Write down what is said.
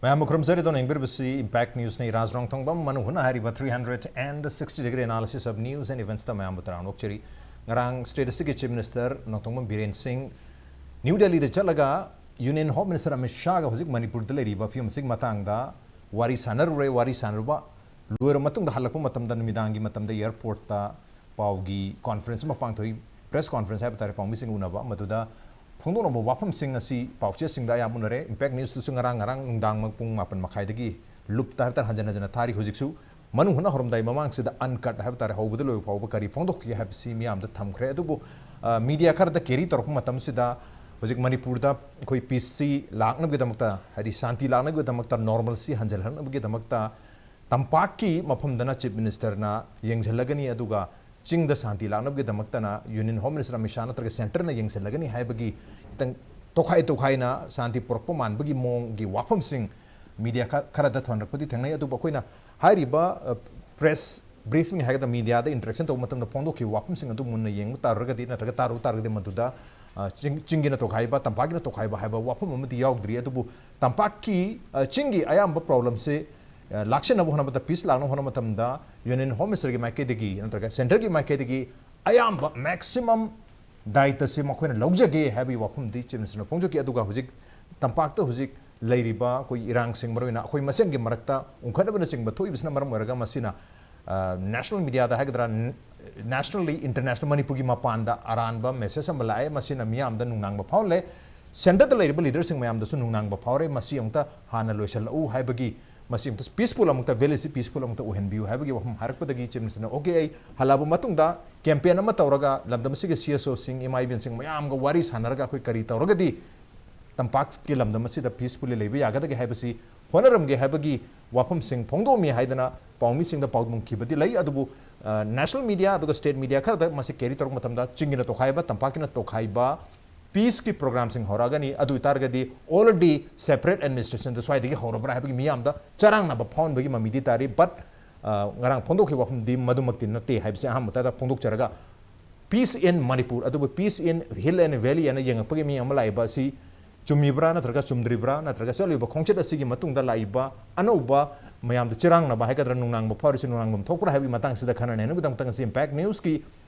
Ma'am Mukramzari don Engbirbusi Impact News ni Raj Nongthombam Manuhuna Hariba 360-degree analysis of news and events ta Ma'am Butaran Okcheri Ngarang Statistic Chief Minister Nongthombam Biren Singh New Delhi de Chalaga Union Home Minister Amit Shah ga Huzik Manipur de Riba Fium Sig Matangda Wari Sanarure Wari Sanruba Luer Matung da Halapu Matam da Midangi Matam da Airport ta Paugi Conference Mapangthoi Press Conference Habitare Pang Missing Unaba Matuda Pungdo no wapam sing asi pauche sing da yamunare Impact News tu sungarang ngarang ungdang magpung mapan makai dagi lup ta tar hanjana jana tari hujiksu manu huna horom dai mamang sida uncut have tar hawbud lo pawba kari pongdo ki have si miam da thamkhre adubu media kar da keri torp matam sida hujik manipur da koi PC lakna gi damakta hadi santi lakna gi damakta normalcy hanjal han gi damakta tampak ki mafam dana chief minister na yengjalagani aduga Ching the Santi Lanab get the Maktana, Union Home Minister Mishana, Center na Yang Selagani, Habagi, Tokai, Santi Porpoman, Bagi Mong, Gi Wapam Sing, Media Karadaton, Put it Tangaya to Bakwina, Hariba, press briefing had the media, the interaction to Matan the Pondo, Ki Wapam Sing and Muna Yang, Taragatina, Tagataru, Targade Matuda, Chingina Tokaiba, Tampagina Tokaiba, have a Wapam with the Yogri, Adubu, Tampaki, Chingi, I am a problem, say. Lakshana ho namata peace lano ho namatamda Union Home Minister ki maike degi nantra center ki maike degi ayam maximum daita se makhoi na logjage habi wapum di chief minister pongjo ki aduga hujik tampak ta hujik leiriba koi irang sing maroina khoi masen ki marakta ungkhadabana sing ba thoi bisna maram waraga masina national media da hagdra nationally international manipur ki mapanda aranba message am lae masina miam da nungnang ba phaule center da leiriba leader sing mayam da su nungnang ba phaure masi amta hana loisal u haibagi Masim to peaceful among very peaceful among the Uhen view, have a give Harpagi Chims. Okay, Halabu Matunda, campaign Amatauraga, Lamdamasiga CSO sing, Imai sing, Mayam go Waris, Hanaraga, Karita, Rogadi, Tampax Kilam, the Masida peacefully Levi, Agata Habasi, Honoram Gehabagi, Wapam sing, Pongo mi Haidana, Pong missing the Pogmun Kibati, Lay Adubu, national media, the state media, Kata, Masikari Tormatamda, Chingina Tokaiba, Tampakina Tokaiba. Peace ki programs sing horagani adu targadi already separate administration that's why the horobra have miam da charang na ba phone bagi mamidi tari but ngarang pondok ki wapum di madumakti na te haib se aham ta pondok charaga peace in Manipur adu peace in hill and valley and yang pagi mi amala iba si chumibra na traga chumdribra na traga soli ba khongchet asigi matung da laiba anoba mayam da charang na ba haikadra nungnang ba pharisin nungang bam thokra habi matang sida khana ne nu bidang tang si Impact News ki